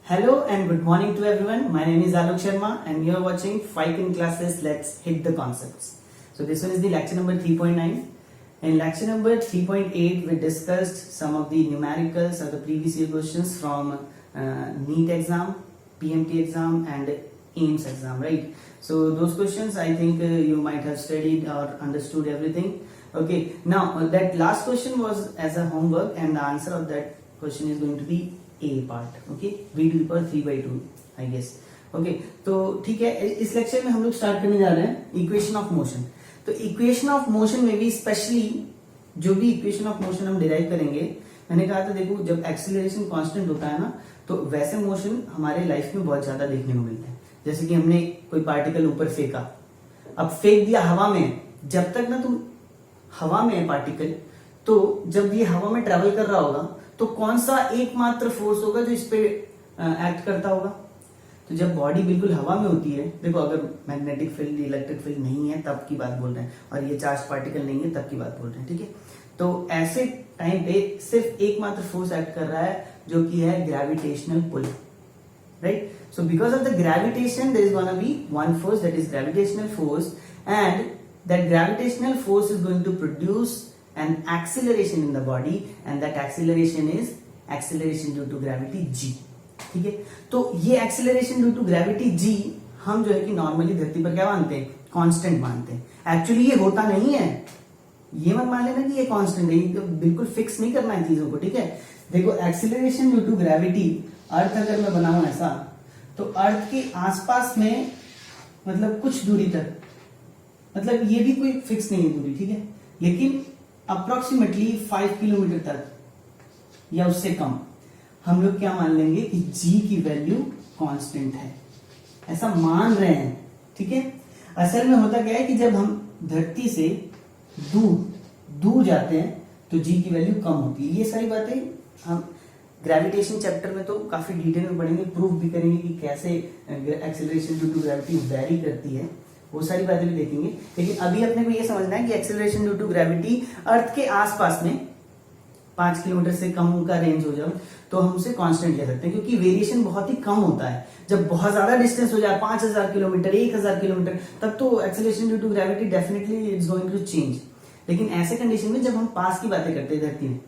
Hello and good morning to everyone. My name is Alok Sharma and you are watching 5 in classes. Let's hit the concepts. So this one is the lecture number 3.9. In lecture number 3.8 we discussed some of the numericals or the previous year questions from NEET exam, PMT exam and AIMS exam, right? So those questions I think you might have studied or understood everything. Okay, now that last question was as a homework and the answer of that question is going to be A part. Okay, v to the power 3/2 I guess. Okay, तो ठीक है, इस lecture में हम लोग start करने जा रहे हैं इक्वेशन ऑफ मोशन. तो इक्वेशन ऑफ मोशन में भी स्पेशली जो भी इक्वेशन ऑफ मोशन हम डिराइव करेंगे, मैंने कहा था देखो जब एक्सीलरेशन कांस्टेंट होता है ना तो वैसे मोशन हमारे लाइफ में बहुत ज्यादा देखने को मिलते हैं. जैसे कि हमने कोई पार्टिकल ऊपर फेंका, अब फेंक दिया हवा में, जब तक ना तुम हवा में है पार्टिकल, तो जब ये हवा में ट्रेवल कर रहा होगा तो कौन सा एकमात्र फोर्स होगा जो इस पे एक्ट करता होगा. तो जब बॉडी बिल्कुल हवा में होती है, देखो अगर मैग्नेटिक फील्ड इलेक्ट्रिक फील्ड नहीं है तब की बात बोल रहे हैं, और ये चार्ज पार्टिकल नहीं है तब की बात बोल रहे हैं. ठीक है, तो ऐसे टाइम पे सिर्फ एकमात्र फोर्स एक्ट कर रहा है जो कि है gravitational pull, right. So because of the gravitation there is gonna be one force, that is gravitational force, and that gravitational force is going to produce an acceleration in the body and that acceleration is acceleration due to gravity g. ठीक है, तो ये acceleration due to gravity g हम जो है कि normally धरती पर क्या मानते हैं, कांस्टेंट मानते हैं. एक्चुअली ये होता नहीं है, ये मत मान लेना कि ये कांस्टेंट है, ये बिल्कुल फिक्स नहीं करना है चीजों को. ठीक है, देखो एक्सीलरेशन ड्यू टू ग्रेविटी, अर्थ अगर मैं बनाऊं ऐसा, तो अर्थ के आसपास में मतलब कुछ दूरी तक, मतलब ये भी कोई फिक्स नहीं है दूरी, ठीक है, लेकिन अप्रोक्सीमेटली 5 किलोमीटर तक या उससे कम हम लोग क्या मान लेंगे कि g की वैल्यू कांस्टेंट है, ऐसा मान रहे हैं. ठीक है, असल में होता क्या है कि जब हम धरती से दूर जाते हैं तो g की वैल्यू कम होती है. ये सारी बातें हम ग्रेविटेशन चैप्टर में तो काफी डिटेल में पढ़ेंगे, प्रूफ भी करेंगे कि कैसे acceleration due to gravity vary करती है, वो सारी बातें भी देखेंगे. लेकिन अभी अपने को ये समझना है कि एक्सेलरेशन ड्यू टू ग्रेविटी अर्थ के आसपास में 5 किलोमीटर से कम का रेंज हो जाए तो हम उसे कांस्टेंट ले सकते हैं, क्योंकि वेरिएशन बहुत ही कम होता है. जब बहुत ज्यादा डिस्टेंस हो जाए 5000 किलोमीटर 1000 किलोमीटर, तब तो acceleration due to gravity definitely it's going to change. लेकिन ऐसे कंडीशन में जब हम पास की बातें करते हैं धरती में,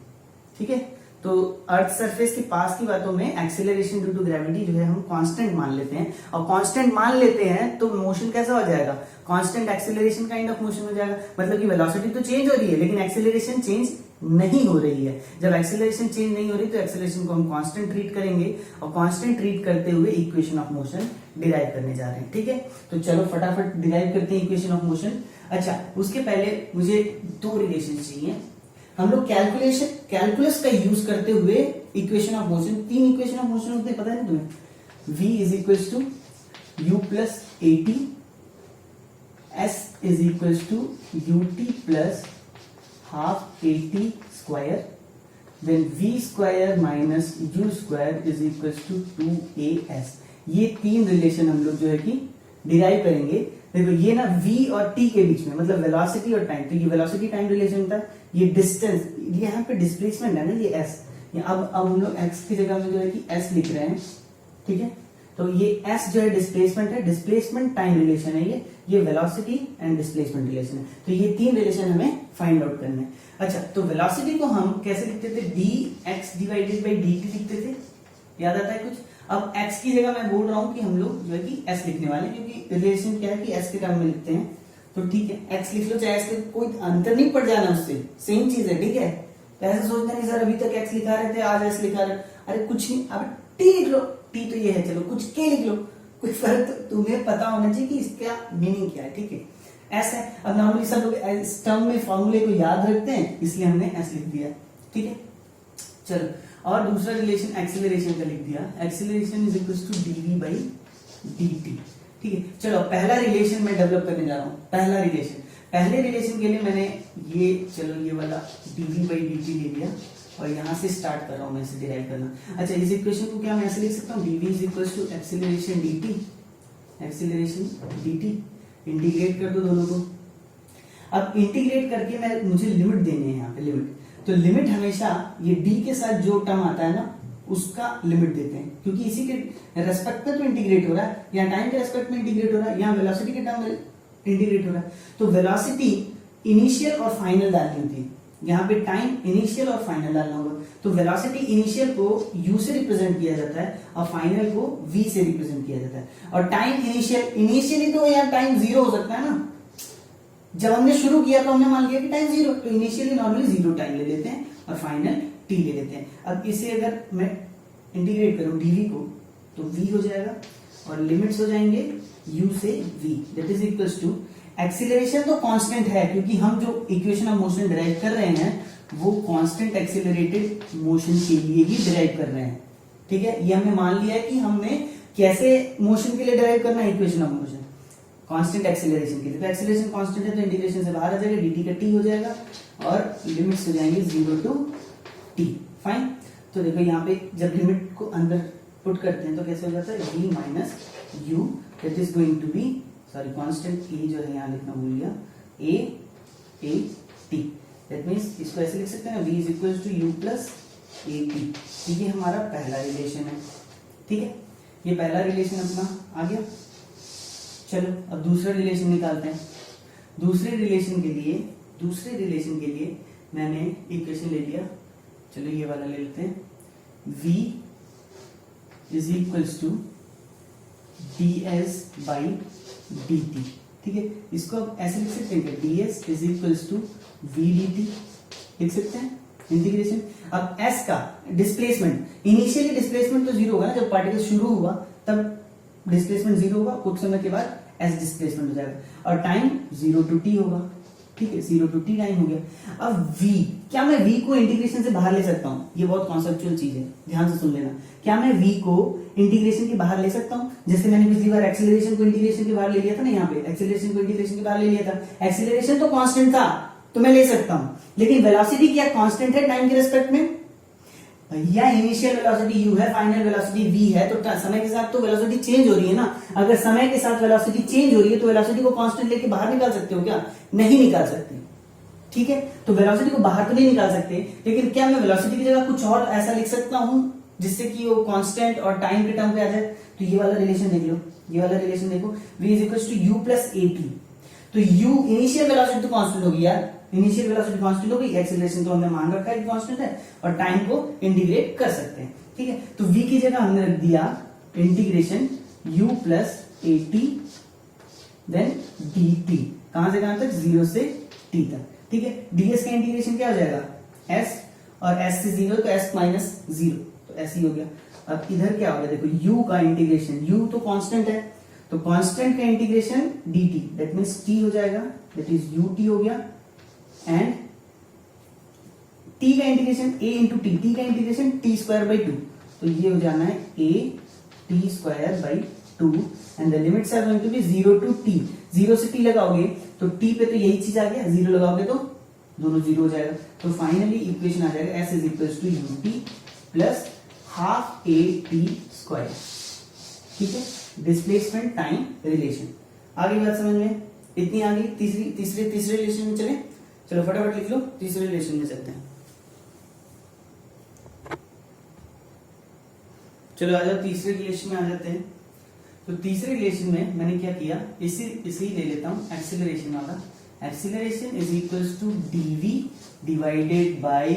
ठीक है, तो अर्थ सरफेस के पास की बातों में एक्सीलरेशन ड्यू टू ग्रेविटी जो है हम कांस्टेंट मान लेते हैं, और कांस्टेंट मान लेते हैं तो मोशन कैसा हो जाएगा, constant acceleration kind of motion हो जाएगा. मतलब कि वेलोसिटी तो चेंज हो रही है लेकिन एक्सीलरेशन चेंज नहीं हो रही है. जब एक्सीलरेशन चेंज नहीं हो रही तो एक्सीलरेशन को हम कांस्टेंट ट्रीट करेंगे, और कांस्टेंट ट्रीट करते हुए इक्वेशन ऑफ मोशन डिराइव करने जा रहे हैं. ठीक है, तो चलो फटाफट डिराइव करते हैं इक्वेशन ऑफ मोशन. अच्छा, उसके पहले मुझे दो रिलेशन चाहिए. हम लोग कैलकुलस का यूज करते हुए equation of motion, 3 equation of motion होते हैं, पता है तुम्हें. v is equals to u plus at, s is equals to ut plus half at square, then v square minus u square is equals to 2as. ये 3 relation हम लोग जो है कि डिराइव करेंगे. देखो ये ना v और t के बीच में, मतलब वेलोसिटी और टाइम, तो ये वेलोसिटी टाइम रिलेशन होता है. ये डिस्टेंस, ये यहाँ पे डिस्प्लेसमेंट है ना, ये s, अब हम लोग x की जगह में जो है कि s लिख रहे हैं. ठीक है, तो ये s जो है डिस्प्लेसमेंट है, डिस्प्लेसमेंट टाइम रिलेशन है, ये वेलोसिटी एंड डिस्प्लेसमेंट रिलेशन है. तो ये 3 रिलेशन हमें फाइंड आउट करने हैं. अच्छा, तो वेलोसिटी को हम कैसे लिखते थे, dx डिवाइडेड बाई dt लिखते थे, याद आता है कुछ. अब x की जगह मैं बोल रहा हूं कि हम लोग जो है कि s लिखने वाले, क्योंकि रिलेशन क्या है कि s के टर्म में लिखते हैं. तो ठीक है, x लिख लो, चाहे s के कोई अंतर नहीं पड़ जाना, उससे सेम चीज है. ठीक है, ऐसे सोचना नहीं सर अभी तक x लिखा रहे थे आज s लिखा रहे, अरे कुछ नहीं, अब t लिख लो, t तो ये है, चलो कुछ k लिख लो, कोई फर्क तो तुम्हें पता होना चाहिए कि इसका मीनिंग क्या है. ठीक है, s है. अब नॉर्मली सब लोग इस टर्म में फॉर्मूले को याद रखते हैं, इसलिए हमने s लिख दिया. ठीक है, चलो, और दूसरा रिलेशन एक्सीलरेशन का लिख दिया, acceleration is equal to dv by dt. ठीक है, चलो पहला रिलेशन मैं डेवलप करने जा रहा हूं. पहले रिलेशन के लिए मैंने ये, चलो ये वाला dv बाई dt ले लिया, और यहां से स्टार्ट कर रहा हूं मैं इसे डिराइव करना. अच्छा, इस इक्वेशन को क्या मैं ऐसे लिख सकता हूं, dv is equal to acceleration dt, integrate कर दो दोनों को. अब इंटीग्रेट करके मुझे लिमिट देनी है यहाँ पे, लिमिट. तो लिमिट हमेशा ये d के साथ जो टर्म आता है ना उसका लिमिट देते हैं, क्योंकि इसी के रेस्पेक्ट में तो इंटीग्रेट हो रहा है, या टाइम के रेस्पेक्ट में इंटीग्रेट हो रहा है, या वेलोसिटी के टर्म में इंटीग्रेट हो रहा है। तो वेलोसिटी इनिशियल और फाइनल डालनी होती है, यहाँ पे टाइम इनिशियल और फाइनल डालना होगा। तो वेलोसिटी इनिशियल को u से रिप्रेजेंट किया जाता है और फाइनल को v से रिप्रेजेंट किया जाता है। और टाइम इनिशियली तो यार टाइम 0 हो सकता है ना, जब हमने शुरू किया तो हमने मान लिया कि टाइम 0, तो इनिशियली नॉर्मली 0 टाइम ले लेते हैं और फाइनल t ले लेते हैं। अब इसे अगर मैं इंटीग्रेट करूं dv को तो v हो जाएगा और लिमिट्स हो जाएंगे u से v, that is equals to acceleration तो कांस्टेंट है, क्योंकि हम जो इक्वेशन ऑफ मोशन डिराइव कर रहे हैं वो कांस्टेंट एक्सीलरेटेड मोशन के लिए ही डिराइव कर रहे हैं। ठीक है, ये हमने मान लिया है कि हमने कैसे मोशन के लिए डिराइव करना है equation of motion, constant acceleration के लिए। तो एक्सीलरेशन कांस्टेंट है तो इंटीग्रेशन से बाहर आ जाएगा, dt का t हो जाएगा और लिमिट्स हो जाएंगे 0 टू t। फाइन, तो देखो यहाँ पे जब लिमिट को अंदर पुट करते हैं तो कैसे हो जाता है, v minus u that is going to be, sorry constant e जो है यहाँ लिखना भूल गया, a t, दैट मींस इसको ऐसे लिख सकते हैं v is equal to u plus a t। ये हमारा पहला रिलेशन है। ठीक है, ये पहला रिलेशन अपना आ गया। चलो अब दूसरा रिलेशन निकालते हैं। दूसरे रिलेशन के लिए मैंने इक्वेशन ले लिया, चलो ये वाला ले लेते हैं, v is equals to ds by dt। ठीक है, इसको अब ऐसे लिख सकते हैं कि ds is equals to v dt लिख सकते हैं इंटीग्रेशन। अब s का डिस्प्लेसमेंट, इनिशियली डिस्प्लेसमेंट तो 0 होगा ना, जब पार्टिकल शुरू हुआ तब डिस्प्लेसमेंट 0 होगा, कुछ समय के बाद s डिस्प्लेसमेंट हो जाएगा और टाइम 0 टू t होगा। ठीक है, 0 टू t टाइम हो गया। अब v, क्या मैं v को इंटीग्रेशन से बाहर ले सकता हूं? ये बहुत कॉन्सेप्चुअल चीज है, ध्यान से सुन लेना। क्या मैं v को इंटीग्रेशन के बाहर ले सकता हूं? जैसे मैंने पिछली बार एक्सीलरेशन को इंटीग्रेशन के बाहर ले लिया था ना, यहाँ पे एक्सीलरेशन को इंटीग्रेशन के बाहर ले लिया था। एक्सीलरेशन तो कांस्टेंट था तो मैं ले सकता हूं, लेकिन वेलोसिटी क्या कांस्टेंट है टाइम के रेस्पेक्ट में? भैया इनिशियल वेलोसिटी u है, फाइनल वेलोसिटी v है, तो समय के साथ तो वेलोसिटी चेंज हो रही है ना। अगर समय के साथ वेलोसिटी चेंज हो रही है तो वेलोसिटी को कांस्टेंट लेके बाहर निकाल सकते हो क्या? नहीं निकाल सकते। ठीक है, तो वेलोसिटी को बाहर तो नहीं निकाल सकते, लेकिन क्या मैं वेलोसिटी की जगह कुछ और ऐसा लिख सकता हूं जिससे कि वो कांस्टेंट और टाइम के टर्म पे आ जाए? तो ये वाला रिलेशन देख लो, ये वाला रिलेशन देखो, v is equal to u plus a t। तो u इनिशियल वेलोसिटी तो कांस्टेंट होगी यार, इनिशियल वेलोसिटी कांस्टेंट होगी, एक्सीलरेशन तो हमने मान रखा है कांस्टेंट है, और टाइम को इंटीग्रेट कर सकते हैं। ठीक है, तो v की जगह हमने रख दिया integration u plus a t then dt, कहां से कहां तक? 0 से t तक। ठीक है, ds का इंटीग्रेशन क्या हो जाएगा? s, और s से 0 तो s माइनस 0, तो s ही हो गया। अब इधर क्या हो गया देखो, u का इंटीग्रेशन, u तो कांस्टेंट है तो कांस्टेंट का integration dt, that means t हो जाएगा, दैट इज ut हो गया, एंड t का integration a into t, t का इंटीग्रेशन t स्क्वायर बाई 2, तो ये हो जाना है a t square by 2 and the limits are going to be 0 to t। 0 से t लगाओगे तो t पे तो यही चीज आ गया, 0 लगाओगे तो दोनों 0 हो जाएगा। तो फाइनली इक्वेशन आ जाएगा s is equals to ut plus half a t square. ठीक है, डिस्प्लेसमेंट टाइम रिलेशन। आगे बात समझ में इतनी आ गई। तीसरे रिलेशन में चले, चलो फटाफट लिख लो, तीसरे रिलेशन में चलते हैं। चलो आ जाओ, तीसरे रिलेशन में आ जाते हैं। तो तीसरे रिलेशन में मैंने क्या किया, इसी ले लेता हूं एक्सीलरेशन वाला। Acceleration is equals to dv divided by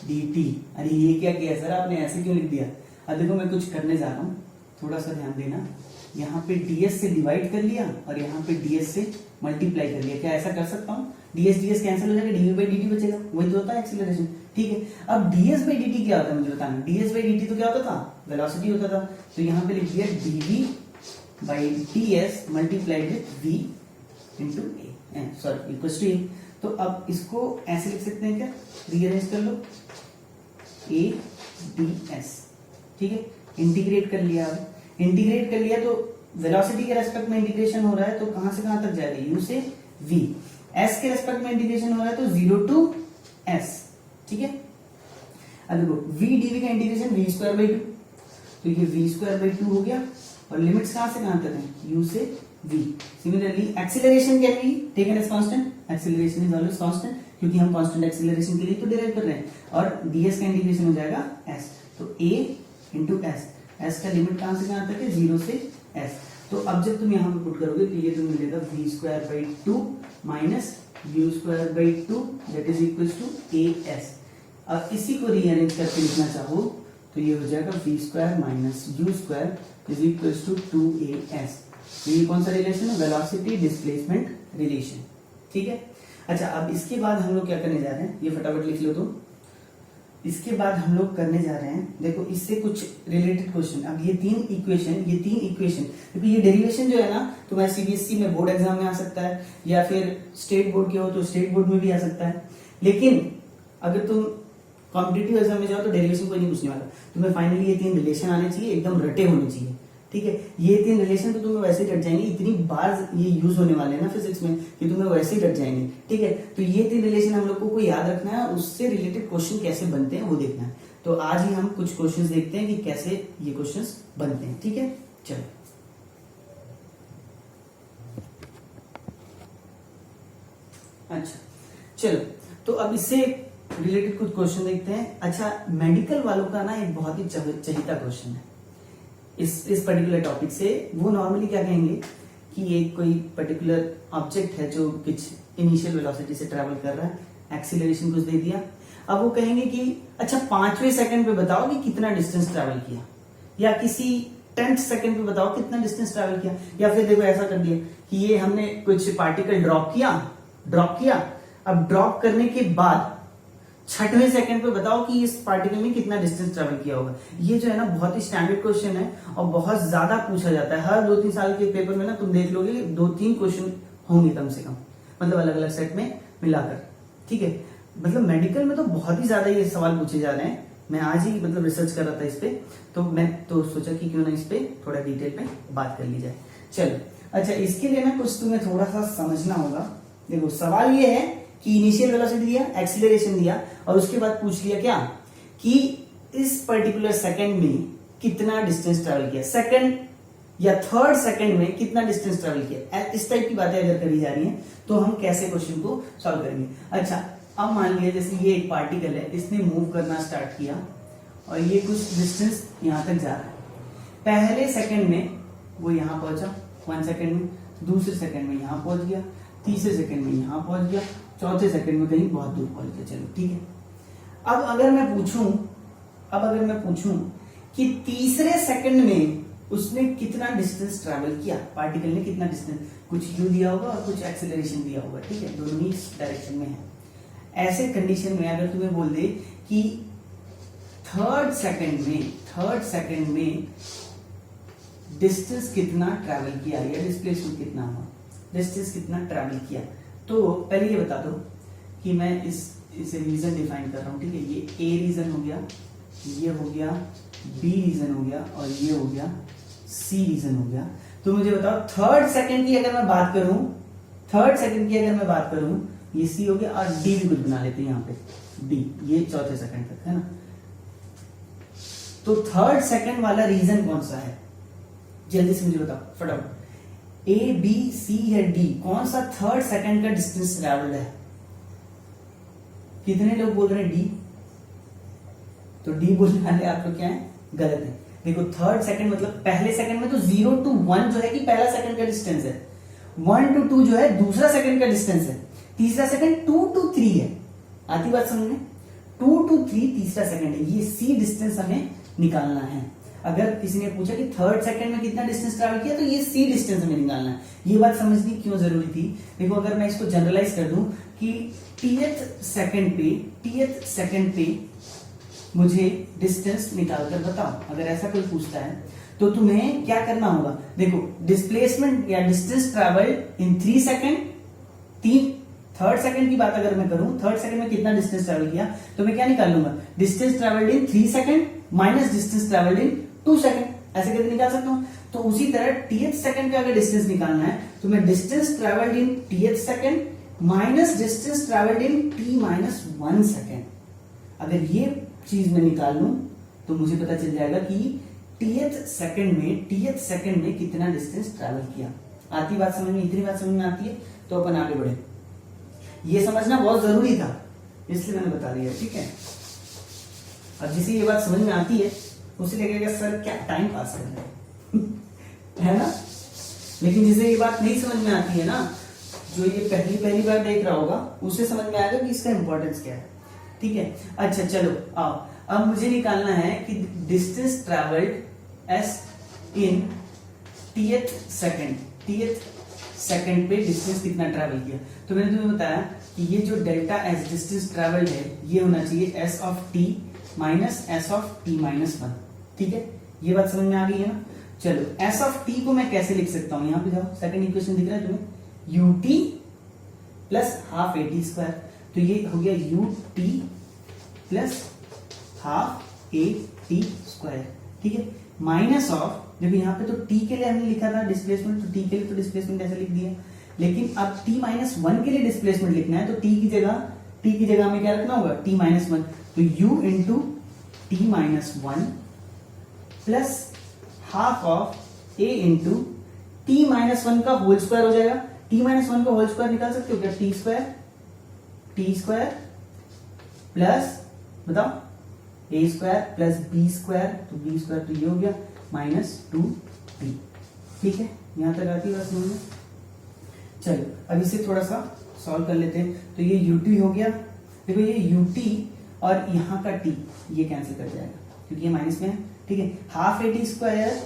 dt। अरे ये क्या किया सर आपने, ऐसे क्यों लिख दिया? अब देखो मैं कुछ करने जा रहा हूं, थोड़ा सा ध्यान देना। यहाँ पे ds से डिवाइड कर लिया और यहाँ पे ds से मल्टीप्लाई कर लिया। क्या ऐसा कर सकता हूँ? ds कैंसिल हो जाएगा, dv बाई dt बचेगा, वही तो होता है एक्सीलरेशन। ठीक है, अब ds बाई dt क्या होता है मुझे बताना। ds बाई dt तो क्या होता था? वेलोसिटी होता था। तो यहाँ पे लिख दिया dv by ds multiplied with v into a, sorry equals to a। तो अब इसको ऐसे लिख सकते हैं क्या, रीअरेंज कर लो, a ds। ठीक है, इंटीग्रेट कर लिया। अब इंटीग्रेट कर लिया तो वेलोसिटी के रेस्पेक्ट में इंटीग्रेशन हो रहा है, तो कहां से कहां तक जाएगा? u से v। s के रेस्पेक्ट में इंटीग्रेशन हो रहा है तो 0 टू s। ठीक है, अब देखो v dv का इंटीग्रेशन v स्क्वायर बाई 2, तो ये v स्क्वायर बाई 2 हो गया, और लिमिट्स कहां से कहां तक है? u से v। Similarly acceleration can be taken as constant, acceleration is always constant, क्योंकि हम कांस्टेंट एक्सीलरेशन के लिए तो डिराइव कर रहे हैं, और ds का इंटीग्रेशन हो जाएगा s। तो a इंटू एस। एस का लिमिट कहां से कहां तक है, 0 से एस। तो अब जब तुम यहाँ पे पुट करोगे तो ये तुम्हें मिलेगा v square by 2 minus u square by 2 that is equal to A S. अब इसी को रीअरेंज करके लिखना चाहो तो ये हो जाएगा v square minus U square is equal to 2as। तो ये कौन सा रिलेशन है, वेलोसिटी डिस्प्लेसमेंट रिलेशन, ठीक है। अच्छा, अब इसके बाद हम लोग क्या करने जा रहे हैं, ये फटाफट लिख लो तुम। इसके बाद हम लोग करने जा रहे हैं, देखो इससे कुछ रिलेटेड क्वेश्चन। अब ये तीन इक्वेशन देखो ये डेरिवेशन जो है ना, तुम्हारे सीबीएसई में बोर्ड एग्जाम में आ सकता है या फिर स्टेट बोर्ड के हो तो स्टेट बोर्ड में भी आ सकता है। लेकिन अगर तुम कॉम्पिटिटिव एग्जाम में जाओ तो डेरिवेशन कोई नहीं पूछने वाला, तुम्हें फाइनली ये तीन रिलेशन आने चाहिए, एकदम रटे होने चाहिए, ठीक है। ये तीन रिलेशन तो तुम्हें वैसे ही रट जाएंगे, इतनी बार ये यूज होने वाले हैं ना फिजिक्स में कि तुम्हें वैसे ही रट जाएंगे, ठीक है। तो ये तीन रिलेशन हम लोग को याद रखना है, उससे रिलेटेड क्वेश्चन कैसे बनते हैं वो देखना है। तो आज ही हम कुछ क्वेश्चंस देखते हैं कि कैसे ये क्वेश्चंस बनते हैं, ठीक है। चलो, अच्छा चलो, तो अब इससे रिलेटेड कुछ क्वेश्चन देखते हैं। अच्छा, मेडिकल वालों का ना एक बहुत ही चहीता क्वेश्चन है इस पर्टिकुलर टॉपिक से। वो नॉर्मली क्या कहेंगे कि एक कोई पर्टिकुलर ऑब्जेक्ट है जो कुछ इनिशियल वेलोसिटी से ट्रेवल कर रहा है, एक्सीलरेशन कुछ दे दिया। अब वो कहेंगे कि अच्छा 5वें सेकंड पे बताओ कि कितना डिस्टेंस ट्रेवल किया, या किसी 10th सेकंड पे बताओ कितना डिस्टेंस ट्रेवल किया। या फिर देखो ऐसा कर दिया कि ये हमने कुछ पार्टिकल ड्रॉप किया, अब ड्रॉप करने के बाद 6वें सेकंड पे बताओ कि इस पार्टिकल ने कितना डिस्टेंस ट्रेवल किया होगा। ये जो है ना बहुत ही स्टैंडर्ड क्वेश्चन है और बहुत ज्यादा पूछा जाता है। हर 2-3 साल के पेपर में ना तुम देख लोगे 2-3 क्वेश्चन होंगे कम से कम, मतलब अलग अलग सेट में मिलाकर, ठीक है। मतलब मेडिकल में तो बहुत ही ज्यादा ये सवाल पूछे जा रहे हैं। मैं आज ही मतलब रिसर्च कर रहा था इस पे, तो मैं तो सोचा कि क्यों ना इस पे थोड़ा डिटेल में बात कर ली जाए। चलो, अच्छा इसके लिए ना कुछ तुम्हें थोड़ा सा समझना होगा। देखो सवाल ये है कि इनिशियल वेलोसिटी दिया, एक्सीलरेशन दिया और उसके बाद पूछ लिया क्या कि इस पर्टिकुलर सेकंड में कितना डिस्टेंस ट्रेवल किया, सेकंड या थर्ड सेकंड में कितना डिस्टेंस ट्रेवल किया। इस टाइप की बातें अगर करी जा रही हैं तो हम कैसे क्वेश्चन को सॉल्व करेंगे। अच्छा, अब मान लिया जैसे ये एक पार्टिकल है, इसने मूव करना स्टार्ट किया और ये कुछ डिस्टेंस यहां तक जा रहा है। पहले सेकंड में वो यहां पहुंचा, 1 सेकंड में, दूसरे सेकंड में यहां पहुंच गया, तीसरे सेकंड में यहां पहुंच गया, चौथे सेकंड में कहीं बहुत दूर पहुंच गया। चलो ठीक है। अब अगर मैं पूछूं कि तीसरे सेकंड में उसने कितना डिस्टेंस ट्रैवल किया, पार्टिकल ने कितना डिस्टेंस, कुछ यू दिया होगा और कुछ एक्सेलरेशन दिया होगा, ठीक है, दोनों ही इस डायरेक्शन में है। ऐसे कंडीशन में अगर तुम्हें बोल दे कि थर्ड सेकंड में डिस्टेंस कितना ट्रैवल किया या डिस्प्लेसमेंट कितना हुआ, डिस्टेंस कितना ट्रैवल किया, तो पहले ये बता दो कि मैं इसे रीजन डिफाइन कर रहा हूं, ठीक है। ये ए रीजन हो गया, ये हो गया बी रीजन हो गया और ये हो गया सी रीजन हो गया। तो मुझे बताओ थर्ड सेकंड की अगर मैं बात करूं, ये सी हो गया और डी भी कुछ बना लेते हैं यहाँ पे, डी ये चौथे सेकंड तक है ना। तो थर्ड सेकंड वाला रीजन कौन सा है, जल्दी से मुझे बताओ फटाफट। ए बी सी या डी, कौन सा थर्ड सेकंड का डिस्टेंस ट्रैवल्ड है। कितने लोग बोल रहे हैं डी, तो डी बोलने वाले आप लोग क्या है, गलत है। देखो थर्ड सेकंड मतलब पहले सेकंड में तो 0 to 1 जो है कि पहला सेकंड का डिस्टेंस है, 1 to 2 जो है दूसरा सेकंड का डिस्टेंस है, तीसरा सेकंड 2 to 3 है। आती बात समझ में, 2 to 3 तीसरा सेकंड है। ये सी डिस्टेंस हमें निकालना है। अगर किसी ने पूछा कि थर्ड सेकंड में कितना डिस्टेंस ट्रैवल किया तो ये सी डिस्टेंस हमें निकालना है। ये बात समझनी क्यों जरूरी थी, देखो अगर मैं इसको जनरलाइज कर दूं कि टीएथ सेकंड पे मुझे डिस्टेंस निकालकर बताओ, अगर ऐसा कोई पूछता है तो तुम्हें क्या करना होगा। देखो डिस्प्लेसमेंट या distance travel in 3 second, third second की बात अगर मैं करूं, थर्ड सेकंड में कितना डिस्टेंस ट्रैवल किया तो मैं क्या निकाल लूंगा, डिस्टेंस ट्रैवल्ड इन 3 सेकंड माइनस डिस्टेंस ट्रैवल्ड इन 2 सेकंड, ऐसे करके निकाल सकता हूं। तो उसी तरह टीएथ सेकंड का अगर डिस्टेंस निकालना है तो मैं distance travelled in tth second minus distance travelled in t minus 1 second, अगर ये चीज में निकाल लूं तो मुझे पता चल जाएगा कि टीएथ सेकंड में कितना डिस्टेंस ट्रैवल किया। आती बात समझ में, इतनी बात समझ में आती है तो अपन आगे बढ़े। ये समझना बहुत जरूरी था इसलिए मैंने बता दिया, ठीक है। अब जिसे ये बात समझ में आती है उसे लगेगा सर क्या टाइम पास कर रहे हैं है ना। लेकिन जिसे ये बात नहीं समझ में आती है ना, जो ये पहली बार देख रहा होगा, उसे समझ में आएगा कि इसका इंपॉर्टेंस क्या है। ठीक है, अच्छा चलो आओ, अब मुझे निकालना है कि डिस्टेंस ट्रैवल्ड एस इन टीएथ सेकंड पे डिस्टेंस कितना ट्रैवल किया। तो मैंने तुम्हें बताया कि ये जो डेल्टा एस डिस्टेंस ट्रैवल्ड है, ये होना चाहिए S of T minus S of T minus 1। ठीक है, ये बात समझ में आ गई है ना। चलो एस ऑफ टी को मैं कैसे लिख सकता हूं, यहां पे जाओ, सेकंड इक्वेशन दिख रहा है तुम्हें, U T plus half A T square. तो ये हो गया U T plus half A T square. ठीक है, माइनस ऑफ, देखो यहाँ पे तो t के लिए हमने लिखा था डिस्प्लेसमेंट, तो t के लिए तो डिस्प्लेसमेंट ऐसे लिख दिया, लेकिन अब t माइनस 1 के लिए डिस्प्लेसमेंट लिखना है, तो t की जगह हमें क्या रखना होगा, t माइनस 1। तो u into T minus 1 plus half of a into T minus 1 का होल स्क्वायर हो जाएगा। t माइनस 1 का होल स्क्वायर निकाल सकते हो क्या, टी स्क्वायर प्लस बताओ a square plus b square, तो b स्क्वायर तो ये हो गया माइनस 2t। ठीक है, यहां तक आती है बात समझ में। चलो अब इसे थोड़ा सा सॉल्व कर लेते हैं। तो ये ut हो गया, देखो ये ut और यहाँ का t ये कैंसिल कर जाएगा क्योंकि ये माइनस में है। ठीक है, हाफ ए टी स्क्वायर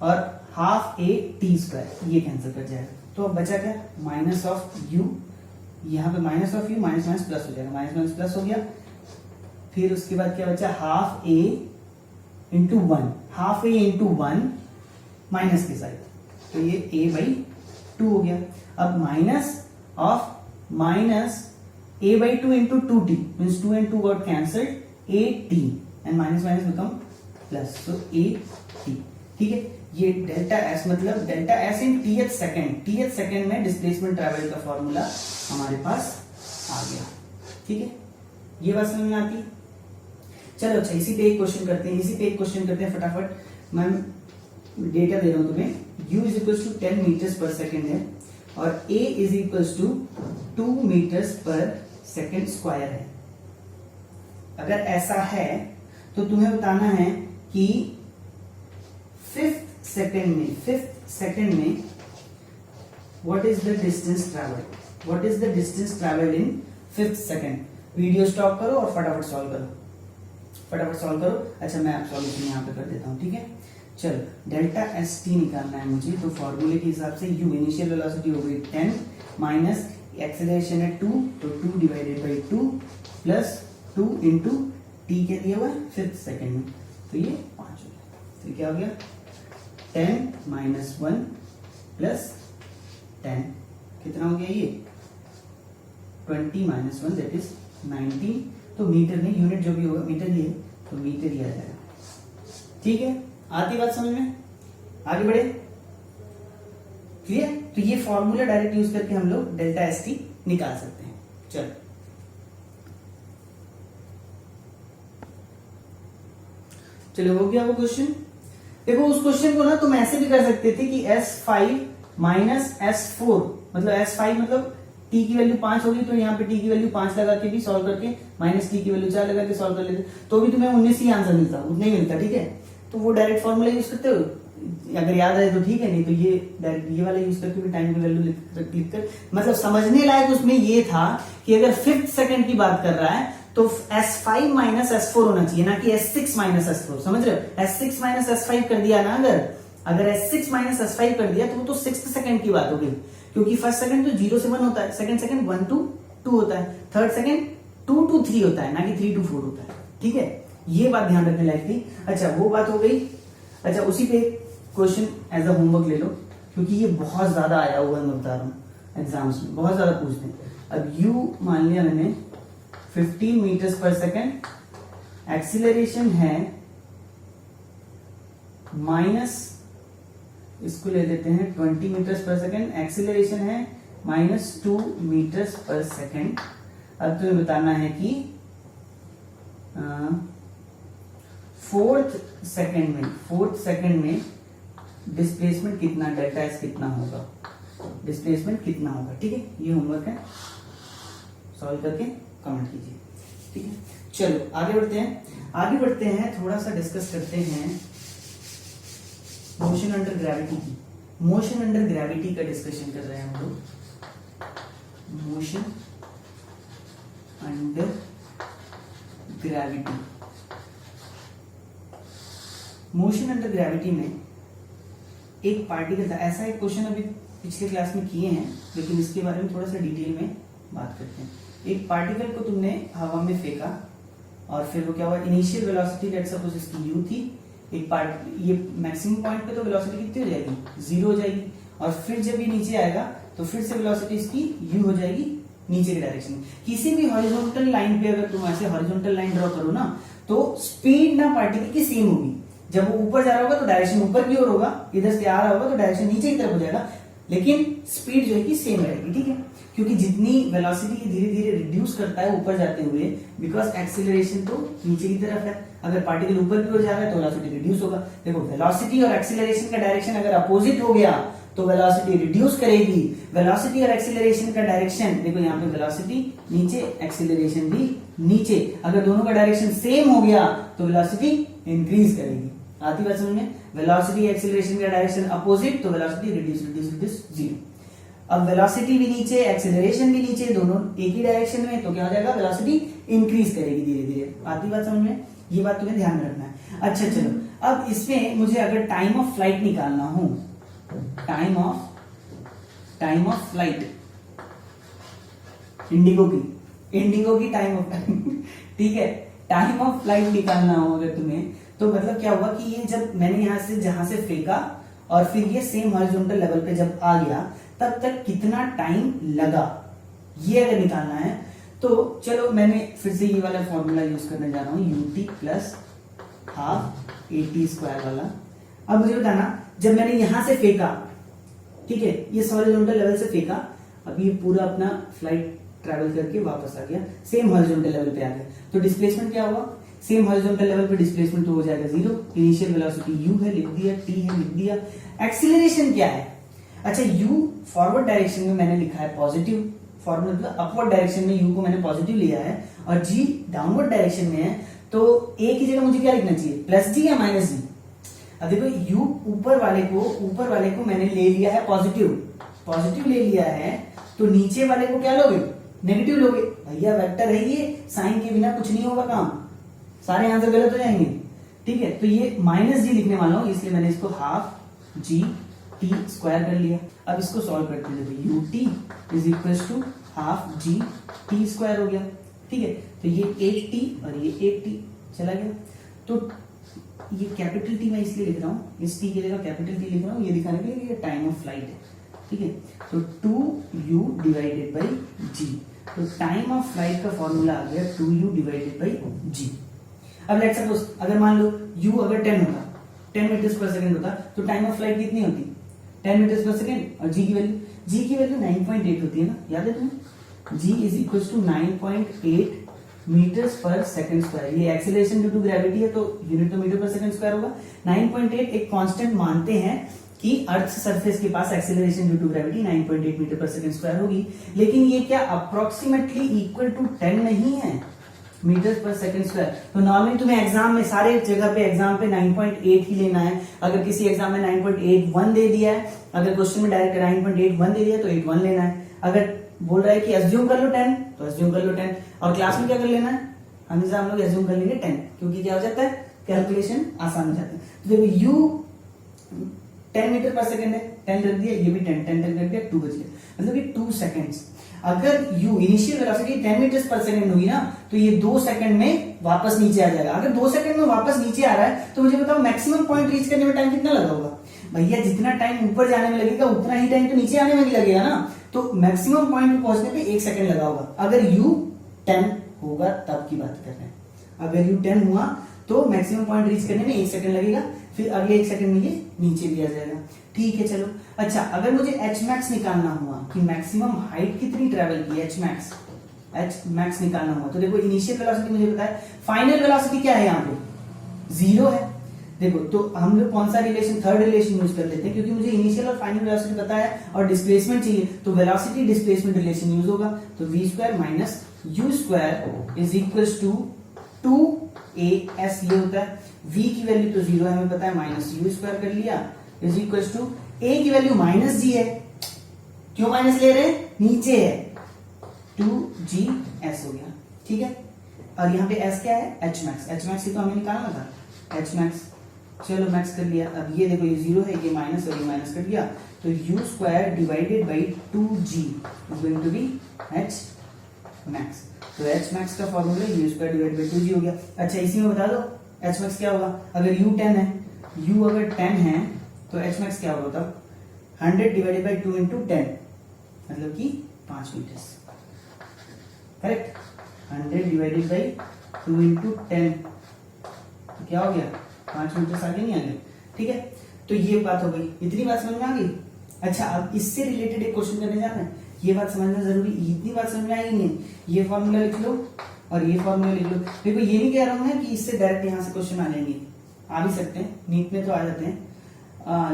और हाफ ए टी स्क्वायर ये कैंसिल कर जाएगा, तो अब बचा क्या, माइनस ऑफ u, यहाँ पे minus of u, minus minus plus हो जाएगा, माइनस माइनस प्लस हो गया। फिर उसके बाद क्या बचा, हाफ ए इंटू 1, हाफ ए इंटू 1 माइनस के साइड, तो ये a बाई 2 हो गया। अब minus of minus a by 2 into 2t means 2 and 2 got cancelled, a t and minus minus become plus, तो a t। ठीक है, ये डेल्टा s मतलब डेल्टा s इन टीएथ सेकंड में डिस्प्लेसमेंट ट्रैवल का फॉर्मूला हमारे पास आ गया। ठीक है, ये बात समझ में आती है। चलो अच्छा, इसी पे एक क्वेश्चन करते हैं फटाफट। मैं डेटा दे रहा हूं तुम्हें, u is equal to 10 metres per second है और a is equal to 2 metres per second square है। अगर ऐसा है तो तुम्हें बताना है कि फिफ्थ सेकेंड में what is the distance travelled in fifth second. Video stop करो और फटाफट सॉल्व करो। अच्छा, मैं आप सॉल्यूशन यहाँ पे कर देता हूँ। ठीक है, चलो डेल्टा एस टी निकालना है मुझे, तो फॉर्मूले के हिसाब से u इनिशियल वेलोसिटी हो गई 10 माइनस एक्सेलरेशन है 2, तो 2 divided by 2 plus 2 into T के दिया हुआ है फिफ्थ सेकेंड में, तो ये 5 हो गया। तो क्या हो गया, 10 माइनस 1 प्लस 10 कितना हो गया, ये 20 माइनस 1 दैट इज 19। तो मीटर में यूनिट जो भी होगा मीटर ही है, तो मीटर ही आ जाएगा। ठीक है, आती बात समझ में, आगे बढ़े, क्लियर। तो ये फॉर्मूला डायरेक्ट यूज करके हम लोग डेल्टा एस टी निकाल सकते हैं। चलो हो गया वो क्वेश्चन। देखो उस क्वेश्चन को ना तुम ऐसे भी कर सकते थे कि S5 माइनस S4 मतलब S5 मतलब t की वैल्यू 5 होगी, तो यहाँ पे t की वैल्यू 5 लगा के भी सॉल्व करके माइनस t की वैल्यू 4 लगा के सॉल्व कर लेते, तो भी तुम्हें 19 ही आंसर मिलता, उतना ही मिलता। ठीक है, तो वो डायरेक्ट फॉर्मूला यूज करते हो, अगर याद आए तो ठीक है, नहीं तो ये डायरेक्ट ये वाला यूज करके भी टाइम की वैल्यू लिख कर, मतलब समझने लायक उसमें ये था कि अगर फिफ्थ सेकंड की बात कर रहा है तो S5 माइनस S4 होना चाहिए, ना कि S6 माइनस S4। समझ रहे हो, S6 माइनस S5 कर दिया ना, अगर S6 माइनस S5 कर दिया तो वो तो सिक्स्थ सेकंड की बात हो गई, क्योंकि फर्स्ट सेकंड तो 0 से 1 होता है, सेकंड 1 to 2 होता है, थर्ड सेकंड 2 to 3 होता है, ना कि 3 to 4 होता है। ठीक है, ये बात ध्यान रखने लायक थी। अच्छा, वो बात हो गई। अच्छा, उसी पे क्वेश्चन एज अ होमवर्क ले लो, क्योंकि ये बहुत ज्यादा आया हुआ है, मैं बता रहा हूँ एग्जाम्स में बहुत ज्यादा पूछते हैं। अब u मान लिया मैंने 15 मीटर्स पर सेकेंड, एक्सीलरेशन है माइनस, इसको ले लेते हैं 20 मीटर्स पर सेकेंड, एक्सीलरेशन है -2 मीटर्स पर सेकेंड। अब तुम्हें बताना है कि फोर्थ सेकेंड में डिस्प्लेसमेंट कितना, डेल्टा एस कितना होगा, डिस्प्लेसमेंट कितना होगा। ठीक है, ये होमवर्क है, सॉल्व करके कमेंट कीजिए। ठीक है, चलो आगे बढ़ते हैं। आगे बढ़ते हैं, थोड़ा सा डिस्कस करते हैं मोशन अंडर ग्रेविटी की। मोशन अंडर ग्रेविटी का डिस्कशन कर रहे हैं हम लोग। Motion under gravity, motion under gravity में एक पार्टिकल था। ऐसा एक क्वेश्चन अभी पिछले क्लास में किए हैं, लेकिन इसके बारे में थोड़ा सा डिटेल में बात करते हैं। एक पार्टिकल को तुमने हवा में फेंका और फिर वो क्या हुआ, इनिशियल वेलोसिटी लेट्स सपोज इसकी u थी। एक पार्ट ये मैक्सिमम पॉइंट पे तो वेलोसिटी कितनी हो जाएगी, 0 हो जाएगी। और फिर जब ये नीचे आएगा तो फिर से वेलोसिटी इसकी u हो जाएगी नीचे के डायरेक्शन में। किसी भी हॉरिजॉन्टल लाइन पे अगर तुम ऐसे हॉरिजॉन्टल लाइन ड्रॉ करो ना, तो स्पीड ना पार्टिकल की सेम होगी। जब वो ऊपर जा रहा होगा तो डायरेक्शन ऊपर की ओर होगा, इधर से आ रहा होगा तो डायरेक्शन नीचे की तरफ हो जाएगा, लेकिन स्पीड जो है कि सेम रहेगी। ठीक है, क्योंकि जितनी वेलोसिटी धीरे धीरे रिड्यूस करता है ऊपर जाते हुए, बिकॉज एक्सीलरेशन तो नीचे की तरफ है। अगर पार्टिकल ऊपर की ओर जा रहा है तो वेलोसिटी रिड्यूस होगा। देखो, वेलोसिटी और एक्सीलरेशन का डायरेक्शन अगर अपोजिट हो गया तो वेलोसिटी रिड्यूस करेगी। वेलोसिटी और एक्सीलरेशन का डायरेक्शन, देखो यहाँ पे वेलोसिटी नीचे, एक्सीलरेशन भी नीचे, अगर दोनों का डायरेक्शन सेम हो गया तो वेलोसिटी इंक्रीज करेगी। आती बात समझ में? वेलोसिटी एक्सीलरेशन का डायरेक्शन अपोजिट तो वेलोसिटी रिड्यूस रिड्यूस रिड्यूस 0। अब वेलोसिटी भी नीचे, एक्सीलरेशन भी नीचे, दोनों एक ही डायरेक्शन में, तो क्या हो जाएगा, वेलोसिटी इंक्रीज करेगी धीरे धीरे। आती बात समझ में? ये बात तुम्हें ध्यान में रखना है। अच्छा चलो, अब इसमें मुझे अगर टाइम ऑफ फ्लाइट निकालना हो, टाइम ऑफ फ्लाइट इंडिगो की टाइम ऑफ ठीक है, टाइम ऑफ फ्लाइट निकालना हो अगर तुम्हें, तो मतलब क्या हुआ कि ये जब मैंने यहां से जहां से फेंका और फिर ये सेम हॉरिजॉन्टल लेवल पे जब आ गया, तब तक कितना टाइम लगा, ये अगर निकालना है तो चलो मैंने फिर से ये वाला फॉर्मूला यूज करने जा रहा हूं, ut plus half at square वाला। अब मुझे बताना, जब मैंने यहां से फेंका, ठीक है, ये हॉरिजॉन्टल लेवल से फेंका, अब ये पूरा अपना फ्लाइट ट्रैवल करके वापस आ गया, सेम हॉरिजॉन्टल लेवल पे आ गया, तो डिस्प्लेसमेंट क्या हुआ, सेम हॉरिजॉन्टल लेवल पे डिस्प्लेसमेंट तो हो जाएगा 0। इनिशियल वेलोसिटी u है, लिख दिया, t है, लिख दिया। एक्सीलरेशन क्या है, अच्छा u फॉरवर्ड डायरेक्शन में मैंने लिखा है पॉजिटिव, फॉरवर्ड मतलब अपवर्ड डायरेक्शन में u को मैंने पॉजिटिव लिया है, और g डाउनवर्ड डायरेक्शन में है, तो a की जगह मुझे क्या लिखना चाहिए, प्लस g या माइनस g। अब देखो u ऊपर वाले को मैंने ले लिया है पॉजिटिव ले लिया है, तो नीचे वाले को क्या लोगे, नेगेटिव लोगे। भैया वेक्टर है ये, साइन के बिना कुछ नहीं होगा काम, सारे आंसर गलत हो जाएंगे। ठीक है, तो ये माइनस जी लिखने वाला हूं, इसलिए मैंने इसको हाफ जी टी स्क्वायर कर लिया। अब इसको सॉल्व करते हैं, देखो ut is equal to half G T square हो गया। ठीक है, तो ये 8t और ये 8t चला गया, तो ये कैपिटल टी मैं इसलिए लिख रहा हूँ, इस टी की जगह कैपिटल टी लिख रहा हूँ, ये दिखाने के लिए ये टाइम ऑफ फ्लाइट है। ठीक है, तो 2u डिवाइडेड बाई जी, तो टाइम ऑफ फ्लाइट का फॉर्मूला आ गया 2u डिवाइडेड बाई जी। अब लेट्स सपोज अगर मान लो u अगर 10 होता, 10 मीटर्स पर सेकंड होता, तो टाइम ऑफ फ्लाइट कितनी होती, 10 मीटर्स पर सेकंड, और g की वैल्यू 9.8 होती है ना, याद है तुम्हें, g is equal to 9.8 metres per second square. ये एक्सीलरेशन ड्यू टू ग्रेविटी है, तो यूनिट तो मीटर पर सेकंड स्क्वायर होगा। 9.8 एक कांस्टेंट मानते हैं कि अर्थ सरफेस के पास acceleration due to gravity 9.8 metre पर सेकंड स्क्वायर होगी, लेकिन ये क्या अप्रोक्सीमेटली इक्वल टू 10 नहीं है मीटर पर सेकंड स्क्वायर। तो नॉर्मली तुम्हें एग्जाम में सारे जगह पे एग्जाम पे 9.8 ही लेना है। अगर किसी एग्जाम में 9.81 दे दिया है, अगर क्वेश्चन में डायरेक्ट 9.81 दे दिया तो 81 लेना है। अगर बोल रहा है कि एज्यूम कर लो 10 तो एज्यूम कर लो 10, और क्लास में क्या कर लेना है, हमेशा हम लोग एज्यूम कर लेंगे 10, क्योंकि क्या हो जाता है, कैलकुलेशन आसान हो जाता है। तो देखो u 10 मीटर पर सेकंड है, 10 रख दिया, ये भी 10 रख दिया, 2 बच गया, मतलब ये 2 सेकंड्स। अगर u इनिशियल वेलोसिटी 10 मीटर पर सेकंड हुई ना, तो ये 2 सेकंड में वापस नीचे आ जाएगा। अगर 2 सेकंड में वापस नीचे आ रहा है, तो मुझे बताओ मैक्सिमम पॉइंट रीच करने में टाइम कितना लगा होगा। भैया जितना टाइम ऊपर जाने में लगेगा उतना ही टाइम तो नीचे आने में भी लगेगा ना, तो मैक्सिमम पॉइंट पे पहुंचने पे 1 सेकंड लगा होगा। अगर u 10 होगा तब की बात कर रहे हैं, अगर u 10 हुआ तो मैक्सिमम पॉइंट रीच करने में 1 सेकंड लगेगा, फिर अगले 1 सेकंड में ये नीचे भी आ जाएगा। ठीक है चलो, अच्छा अगर मुझे एच मैक्स निकालना हुआ कि मैक्सिमम हाइट कितनी ट्रेवल की, एच मैक्स निकालना हुआ, तो देखो इनिशियल वेलोसिटी मुझे पता है, फाइनल वेलोसिटी क्या है यहाँ पे 0 है। देखो तो हम लोग कौन सा रिलेशन, थर्ड रिलेशन यूज कर लेते हैं, क्योंकि मुझे इनिशियल और फाइनल वेलोसिटी पता है और डिस्प्लेसमेंट चाहिए, तो वेलोसिटी डिस्प्लेसमेंट रिलेशन यूज होगा। तो v square minus u square is equal to 2 A S ये होता है, v की वैल्यू तो 0 हमें पता है, माइनस यू स्क्वायर कर लिया इज इक्वल टू ए की वैल्यू माइनस जी है, क्यों माइनस ले रहे हैं, नीचे है, 2gS हो गया, ठीक है। और यहाँ पे s क्या है, h मैक्स ही तो हमें निकालना था, h मैक्स, चलो मैक्स कर लिया। अब ये देखो ये 0 है, ये माइनस और ये माइनस कर दिया, तो u square divided by 2g is going to be h max. तो h मैक्स का formula u square divided by 2g हो गया। अच्छा इसी में बता दो h मैक्स क्या होगा, अगर u 10 है, u अगर 10 है तो h मैक्स क्या होगा, तब 100 डिवाइडेड बाई 2 इंटू 10 मतलब कि 5 मीटर, करेक्ट। 100 डिवाइडेड बाई 2 इंटू 10 तो क्या हो गया, 5 मीटर आगे नहीं आ गए, ठीक है। तो ये बात हो गई, इतनी बात समझ में आ गई। अच्छा अब इससे रिलेटेड एक क्वेश्चन करने जा रहे हैं, ये बात समझना जरूरी, इतनी बात समझ में आएगी नहीं, ये फॉर्मूला लिख लो और ये फॉर्मूला लिख लो। देखो ये नहीं कह रहा हूं मैं कि इससे डायरेक्ट यहां से क्वेश्चन आ जाएंगे, आ भी सकते हैं, नीट में तो आ जाते हैं,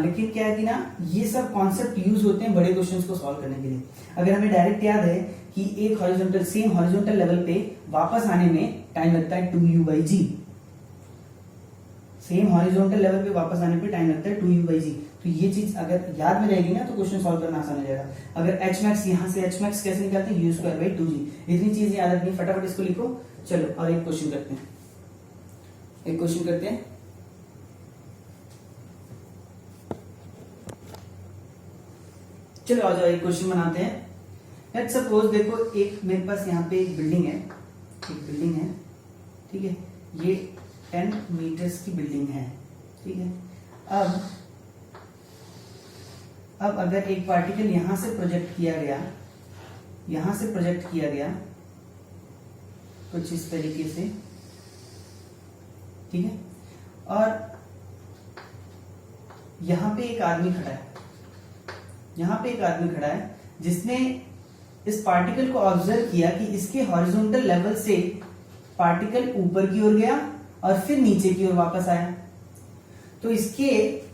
लेकिन क्या है कि ना ये सब कॉन्सेप्ट यूज होते हैं बड़े क्वेश्चंस को सॉल्व करने के लिए। अगर हमें डायरेक्ट याद है कि एक हॉरिजॉन्टल सेम हॉरिजॉन्टल लेवल पे वापस आने में टाइम लगता है 2u/g, सेम हॉरिजॉन्टल लेवल पे वापस आने पे टाइम लगता है 2u/g। तो ये चीज अगर याद में रहेगी ना तो क्वेश्चन सॉल्व करना आसान हो जाएगा। अगर h मैक्स यहाँ से h मैक्स कैसे निकालते हैं, u स्क्वायर बाई 2g, इतनी चीज याद रखनी, फटाफट इसको लिखो। चलो और एक क्वेश्चन करते हैं, एक क्वेश्चन करते हैं। चलो आ जाओ एक क्वेश्चन बनाते हैं। लेट्स सपोज देखो एक मेरे पास यहाँ पे एक बिल्डिंग है, ठीक है, ये 10 मीटर्स की बिल्डिंग है, ठीक है। अब अगर एक पार्टिकल यहां से प्रोजेक्ट किया गया, कुछ इस तरीके से, ठीक है, और यहां पे एक आदमी खड़ा है, जिसने इस पार्टिकल को ऑब्जर्व किया कि इसके हॉरिजॉन्टल लेवल से पार्टिकल ऊपर की ओर गया और फिर नीचे की ओर वापस आया। तो इसके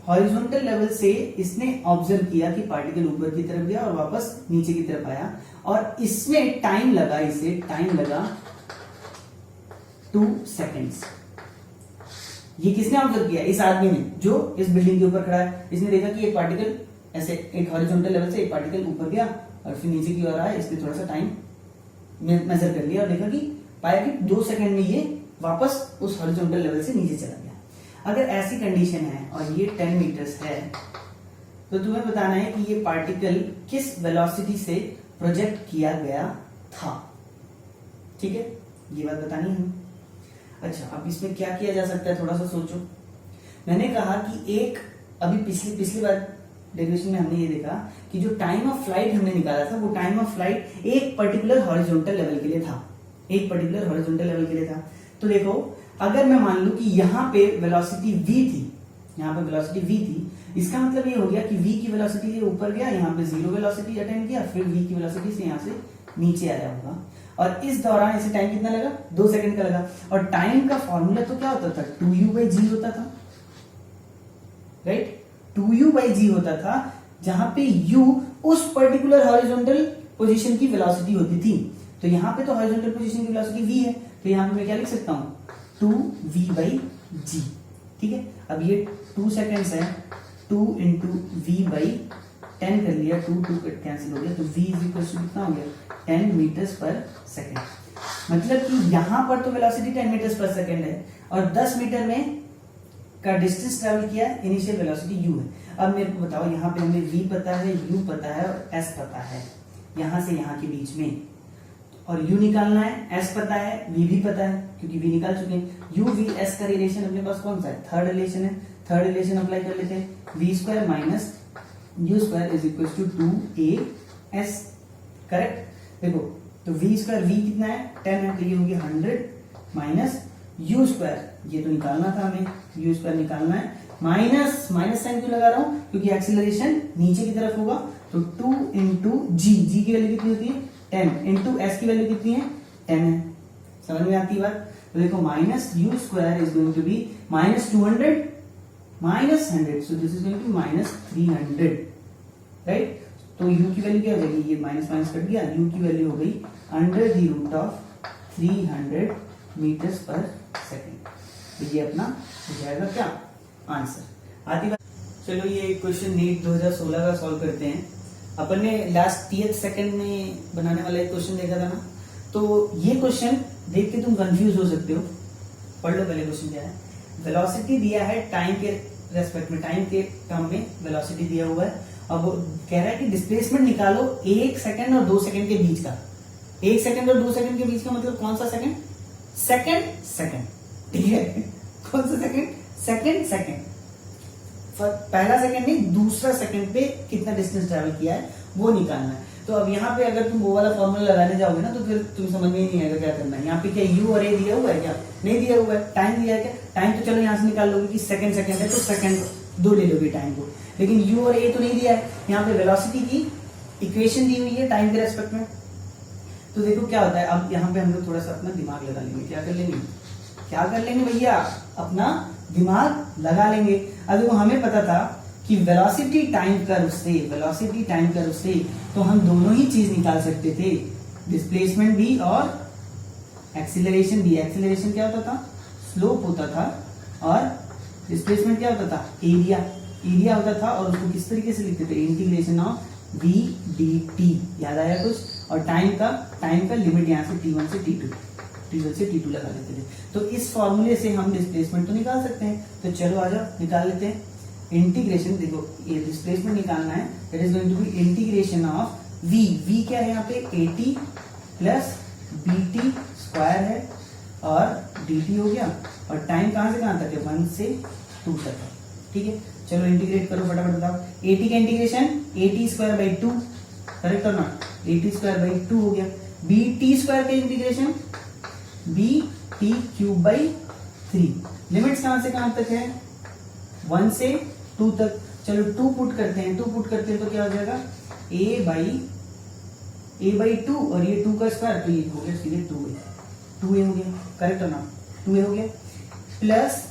हॉरिजॉन्टल लेवल से इसने ऑब्जर्व किया कि पार्टिकल ऊपर की तरफ गया और वापस नीचे की तरफ आया, और इसमें टाइम लगा 2 सेकेंड्स। ये किसने ऑब्जर्व किया, इस आदमी ने, जो इस बिल्डिंग के ऊपर खड़ा है। इसने देखा कि एक पार्टिकल ऐसे एक हॉरिजॉन्टल लेवल से एक पार्टिकल ऊपर गया और फिर नीचे की ओर आया, इसने थोड़ा सा टाइम मेजर कर लिया और देखा कि पाया कि 2 सेकंड में ये वापस उस हॉरिजॉन्टल लेवल से नीचे चला गया। अगर ऐसी कंडीशन है और ये 10 मीटर्स है, तो तुम्हें बताना है कि ये पार्टिकल किस वेलोसिटी से प्रोजेक्ट किया गया था, ठीक है, ये बात बतानी है। अच्छा अब इसमें क्या किया जा सकता है, थोड़ा सा सोचो। मैंने कहा कि एक अभी पिछली बार डेरिवेशन में हमने ये देखा कि जो टाइम ऑफ फ्लाइट हमने निकाला था, वो टाइम ऑफ फ्लाइट एक पर्टिकुलर हॉरिजॉन्टल लेवल के लिए था, तो देखो अगर मैं मान लूं कि यहाँ पे वेलोसिटी v थी, इसका मतलब ये हो गया कि v की वेलोसिटी से ऊपर गया, यहाँ पे 0 वेलोसिटी अटेंड किया, फिर v की वेलोसिटी से यहाँ से नीचे आया होगा, और इस दौरान इसे टाइम कितना लगा, 2 सेकंड का लगा। और टाइम का फॉर्मूला तो क्या होता था, 2u/g होता था, राइट, 2u/g होता था, जहां पे u उस पर्टिकुलर हॉरिजॉन्टल पोजीशन की वेलोसिटी होती थी। तो यहाँ पे तो हॉरिजॉन्टल पोजीशन की वेलोसिटी v है, तो यहाँ पे मैं क्या लिख सकता हूं, 2v/g, ठीक है। अब ये 2 सेकेंड्स है, 2 इंटू v/10 कर लिया, 2 कैंसिल हो गया, तो v इज इक्वल टू कितना हो गया, 10 मीटर्स पर सेकेंड। मतलब कि यहां पर तो वेलोसिटी 10 मीटर्स पर सेकेंड है और 10 मीटर में का डिस्टेंस ट्रेवल किया, इनिशियल वेलोसिटी u है। अब मेरे को बताओ, यहाँ पे हमें v पता है, u पता है और s पता है, यहां से यहां के बीच में, और u निकालना है, s पता है, v भी पता है क्योंकि v निकाल चुके हैं। u v s का रिलेशन अपने पास कौन सा है, थर्ड रिलेशन है, थर्ड रिलेशन अप्लाई कर लेते हैं, v square minus u square is equal to 2as, correct. देखो तो v स्क्वायर, v कितना है 10 है, तो ये होगी 100 माइनस u स्क्वायर, ये तो निकालना था हमें, u स्क्वायर निकालना है, माइनस साइन क्यों लगा रहा हूं, क्योंकि एक्सीलरेशन नीचे की तरफ होगा, तो 2 इंटू g की वैल्यू कितनी होती है 10, इंटू s की वैल्यू कितनी है 10 है, समझ में आती है बात। तो देखो minus u square is going to be minus 200 minus 100, so this is going to minus 300, right. तो u की वैल्यू क्या हो जाएगी, ये माइनस कट गया, u की वैल्यू हो गई under the root of 300 metres per second. तो ये अपना हो जाएगा क्या आंसर। आती बात, चलो ये क्वेश्चन नीट 2016 का सॉल्व करते हैं। अपन ने लास्ट 30 सेकंड में बनाने वाला एक क्वेश्चन देखा था ना, तो ये क्वेश्चन देख के तुम कंफ्यूज हो सकते हो। पढ़ लो पहले क्वेश्चन क्या है। वेलोसिटी दिया है टाइम के रेस्पेक्ट में, टाइम के टर्म में वेलोसिटी दिया हुआ है। अब वो कह रहा है कि डिस्प्लेसमेंट निकालो 1 सेकंड और 2 सेकंड के बीच का। 1 सेकंड और 2 सेकंड के बीच का मतलब कौन सा सेकंड? सेकंड, ठीक है। कौन सा सेकंड? सेकंड। पहला सेकंड नहीं, दूसरा सेकंड पे कितना डिस्टेंस ट्रेवल किया है वो निकालना है। तो अब यहाँ पे अगर तुम वो वाला फॉर्मूला लगाने जाओगे ना तो फिर तुम समझ में ही नहीं आएगा क्या करना है। यहाँ पे क्या यू और ए दिया हुआ है? क्या नहीं दिया हुआ है। टाइम दिया है क्या? टाइम तो चलो यहाँ से निकाल लोगे कि सेकंड है तो सेकंड 2 ले लोगे टाइम को, लेकिन यू और ए तो नहीं दिया है। यहाँ पे वेलोसिटी की इक्वेशन दी हुई है टाइम के रेस्पेक्ट में। तो देखो क्या होता है, अब यहाँ पे हम लोग थोड़ा सा अपना दिमाग लगा लेंगे। क्या कर लेंगे भैया? अपना दिमाग लगा लेंगे। अब देखो हमें पता था कि वेलोसिटी टाइम कर्व से तो हम दोनों ही चीज निकाल सकते थे, डिस्प्लेसमेंट भी और एक्सीलरेशन भी। एक्सीलरेशन क्या होता था? स्लोप होता था, और डिस्प्लेसमेंट क्या होता था? एरिया होता था। और उसको किस तरीके से लिखते थे? Integration of v dt। याद आया कुछ? और टाइम का लिमिट यहाँ से t1 से t2 लगा देते थे। तो इस फॉर्मूले से हम डिस्प्लेसमेंट तो निकाल सकते हैं। तो चलो आ जाओ निकाल लेते हैं। इंटीग्रेशन, देखो ये डिस्प्लेसमेंट निकालना है, that is going to be integration of v क्या है यहाँ पे? at प्लस bt स्क्वायर है और dt हो गया। और टाइम कहां से कहां तक है? 1 से 2 तक है, ठीक है। चलो इंटीग्रेट करो फटाफट बताओ। at का integration at square by 2, correct और नॉट? at स्क्वायर बाई 2 हो गया। bt स्क्वायर का integration bt cube by 3। Limits कहां से कहां तक है? 1 से 2 तक। चलो 2 पुट करते हैं तो क्या हो जाएगा? a बाई 2 और ये 2 का स्क्वायर, तो ये हो गया सीधे 2a हो गया, करेक्ट और नॉट? 2a हो गया प्लस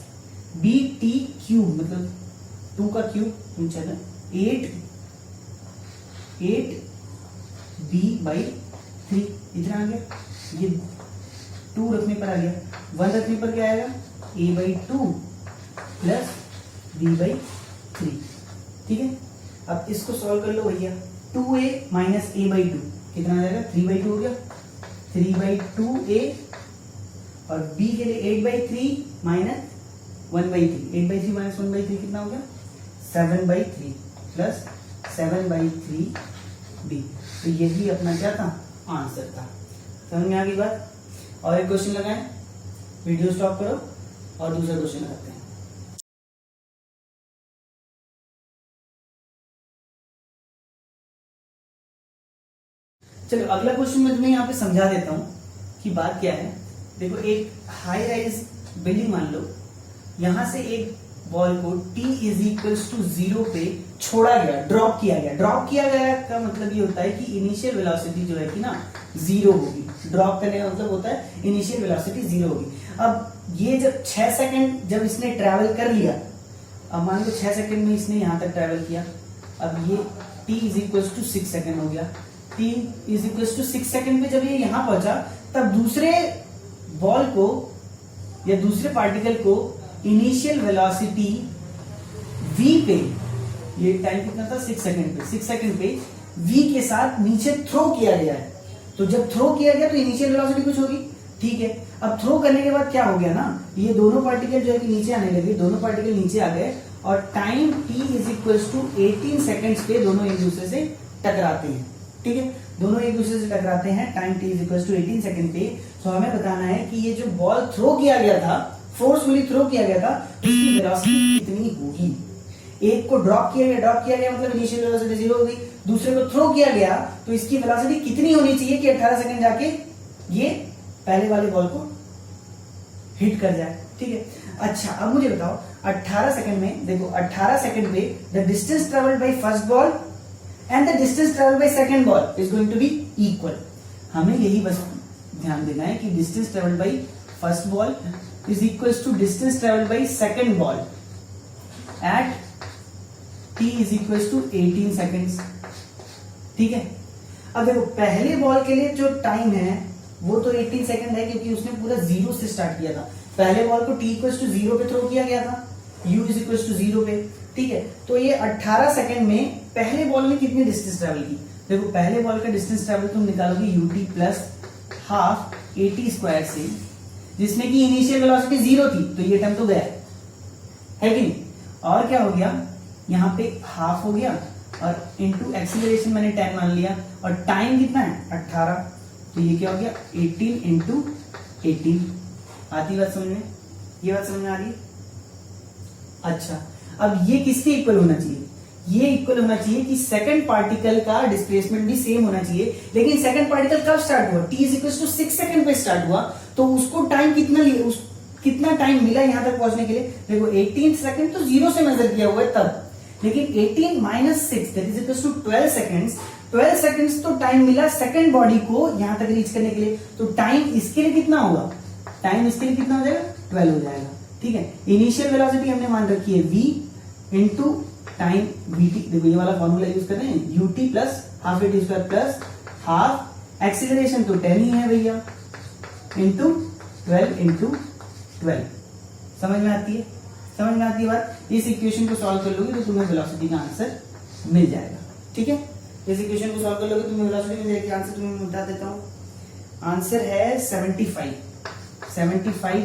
bt क्यूब, मतलब 2 का क्यूब, चलो 8b बाई 3 इतना आ गया। ये 2 रखने पर आ गया, 1 रखने पर क्या आएगा? a by 2 plus b by 3, ठीक है। अब इसको सॉल्व कर लो भैया। 2a माइनस a बाई 2 कितना आ जाएगा? 3 बाई 2 हो गया। 3 बाई 2a और b के लिए 8 by 3 minus 1 by 3। 8 by 3 minus 1 by 3 कितना हो गया? 7 बाई 3 प्लस 7 बाई 3b। तो यही अपना क्या था? आंसर था। समझ में आ गई बात? और एक क्वेश्चन लगाएं, वीडियो स्टॉप करो और दूसरा क्वेश्चन लगाते हैं। चलो अगला क्वेश्चन मैं तुम्हें यहाँ पे समझा देता हूँ कि बात क्या है। देखो एक हाई राइज बिल्डिंग मान लो, यहां से एक बॉल को t इज इक्वल्स टू 0 पे छोड़ा गया, ड्रॉप किया गया का मतलब ये होता है कि इनिशियल वेलोसिटी जो है कि ना 0 होगी। ड्रॉप करने का मतलब होता है इनिशियल वेलोसिटी 0 होगी। अब ये जब 6 सेकंड जब इसने ट्रैवल कर लिया, अब मान लो 6 सेकंड में इसने यहां तक ट्रैवल किया, अब ये t is equals to 6 second हो गया। t is equals to 6 second पे जब ये यहां पहुंचा, तब दूसरे बॉल को या दूसरे पार्टिकल को इनिशियल वेलोसिटी v पे, ये टाइम कितना था? 6 सेकंड पे, 6 सेकंड पे v के साथ नीचे थ्रो किया गया है। तो जब थ्रो किया गया तो इनिशियल वेलोसिटी कुछ होगी, ठीक है। अब थ्रो करने के बाद क्या हो गया ना, ये दोनों पार्टिकल जो है कि नीचे आने लगे, दोनों पार्टिकल नीचे आ गए और time t is equals to 18 seconds पे दोनों एक दूसरे से टकराते हैं, ठीक है। दोनों एक दूसरे से टकराते हैं time t is equals to 18 second पे। तो हमें बताना है कि ये जो बॉल थ्रो किया गया था, फोर्सफुली थ्रो किया गया था, उसकी वेलोसिटी कितनी होगी। एक को ड्रॉप किया गया मतलब इनिशियल वेलोसिटी 0 हो गई। दूसरे को थ्रो किया गया तो इसकी वेलोसिटी कितनी होनी चाहिए कि 18 सेकंड जाके ये पहले वाले बॉल को हिट कर जाए, ठीक है। अच्छा अब मुझे बताओ 18 सेकंड में, देखो 18 सेकंड पे the distance travelled by first ball and the distance travelled by second ball is going to be equal. हमें यही बस ध्यान देना है कि distance travelled by first ball is equals to distance travelled by second ball at t is equals to 18 seconds, ठीक है। अब देखो पहले बॉल के लिए जो टाइम है वो तो 18 सेकंड है क्योंकि उसने पूरा 0 से स्टार्ट किया था। पहले बॉल को t इक्वल टू 0 पे थ्रो किया गया था, u इज इक्वल टू 0 पे, ठीक है। तो ये 18 सेकंड में पहले बॉल ने कितनी डिस्टेंस ट्रेवल की, देखो पहले बॉल का डिस्टेंस ट्रेवल तुम निकालोगे ut plus half at square से, जिसमें कि इनिशियल वेलोसिटी 0 थी, तो ये टर्म तो गया है कि नहीं। और क्या हो गया, यहाँ पे हाफ हो गया और इनटू एक्सीलरेशन मैंने 10 मान लिया, और टाइम कितना है 18, तो ये क्या हो गया 18 इंटू 18। आती बात समझ में, ये बात समझ में आ रही है। अच्छा, अब ये किसके इक्वल होना चाहिए, ये इक्वल होना चाहिए कि सेकंड पार्टिकल का डिस्प्लेसमेंट भी सेम होना चाहिए। लेकिन सेकंड पार्टिकल कब स्टार्ट हुआ, t is equal to 6 second पे स्टार्ट हुआ, तो उसको टाइम कितना टाइम मिला यहां तक पहुंचने के लिए, देखो 18 सेकंड तो 0 से मेजर किया हुआ है तब, लेकिन 18 minus 6 that is equal to 12 seconds. 12 seconds तो टाइम मिला सेकंड बॉडी को यहां तक रीच करने के लिए, तो टाइम इसके लिए कितना होगा, टाइम इसके लिए कितना हो जाएगा 12 हो जाएगा, ठीक है। इनिशियल वेलोसिटी हमने मान रखी है v इंटू टाइम vt, देखो ये वाला फॉर्मूला यूज कर रहे हैं, ut plus half at square plus half acceleration तो 10 ही है भैया, इंटू 12 इंटू 12। समझ में आती है, समझ में आती है बात। इस इक्वेशन को सॉल्व कर लोगे तो तुम्हें वेलोसिटी का आंसर मिल जाएगा, ठीक है। इस इक्वेशन को सॉल्व कर लोगे तुम्हें वेलोसिटी मिल जाएगी। आंसर तुम्हें बता देता हूं, आंसर है 75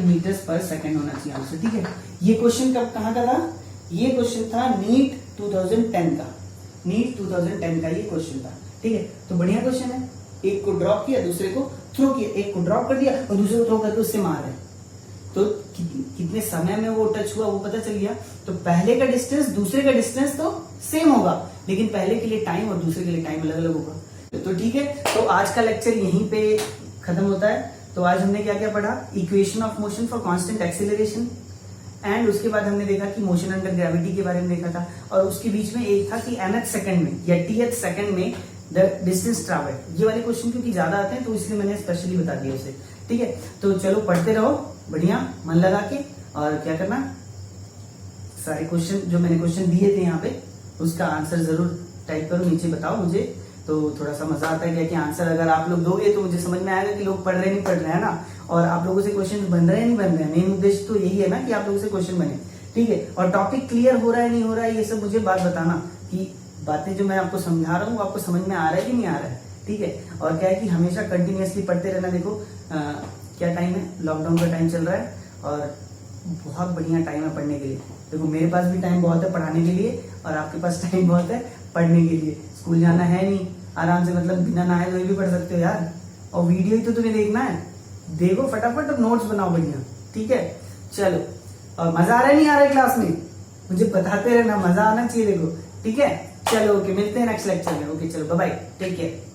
मीटर्स पर सेकंड होना चाहिए आंसर, ठीक है। ये क्वेश्चन कहां का था, ये क्वेश्चन था नीट 2010 का, नीट 2010 का ये क्वेश्चन था, ठीक है। तो बढ़िया क्वेश्चन है, एक को ड्रॉप किया दूसरे को थ्रो किया, एक को ड्रॉप कर दिया और दूसरे को थ्रो करके उससे मार रहे, तो कितने समय में वो टच हुआ वो पता चल गया। तो पहले का डिस्टेंस दूसरे का डिस्टेंस तो सेम होगा, लेकिन पहले के लिए टाइम और दूसरे के लिए टाइम अलग अलग होगा। तो ठीक है, तो आज का लेक्चर यहीं पे खत्म होता है। तो आज हमने क्या क्या पढ़ा, equation of motion for constant acceleration, and उसके बाद हमने देखा कि मोशन अंडर ग्रेविटी के बारे में देखा था, और उसके बीच में एक था कि nth सेकंड में या tth सेकंड में द डिस्टेंस ट्रैवल। ये वाले क्वेश्चन क्योंकि ज्यादा आते हैं तो इसलिए मैंने स्पेशली बता दिया उसे, ठीक है। तो चलो पढ़ते रहो बढ़िया मन लगा के, और क्या करना, सारे क्वेश्चन जो मैंने क्वेश्चन दिए थे यहाँ पे उसका आंसर जरूर टाइप करो, नीचे बताओ मुझे, तो थोड़ा सा मजा आता है क्या कि आंसर अगर आप लोग दोगे तो मुझे समझ में आएगा कि लोग पढ़ रहे नहीं पढ़ रहे हैं ना, और आप लोगों से क्वेश्चन बन रहे हैं नहीं बन रहे हैं। मेन उद्देश्य तो यही है ना कि आप लोगों से क्वेश्चन बने, ठीक है। और टॉपिक क्लियर हो रहा है नहीं हो रहा है ये सब मुझे बात बताना, कि बातें जो मैं आपको समझा रहा हूँ आपको समझ में आ रहा है कि नहीं आ रहा है, ठीक है। और क्या है कि हमेशा कंटिन्यूअसली पढ़ते रहना। देखो क्या टाइम है, लॉकडाउन का टाइम चल रहा है और बहुत बढ़िया टाइम है पढ़ने के लिए। देखो मेरे पास भी टाइम बहुत है पढ़ाने के लिए और आपके पास टाइम बहुत है पढ़ने के लिए। स्कूल जाना है नहीं, आराम से मतलब बिना नहाए धोए भी पढ़ सकते हो यार, और वीडियो ही तो तुम्हें देखना है, देखो फटाफट और नोट्स बनाओ बढ़िया, ठीक है। चलो, और मजा आ रहा है नहीं आ रहा है क्लास में, मुझे बताते रहना, मजा आना चाहिए देखो, ठीक है। चलो ओके, मिलते हैं नेक्स्ट लेक्चर में। ओके चलो बाय बाय, टेक केयर।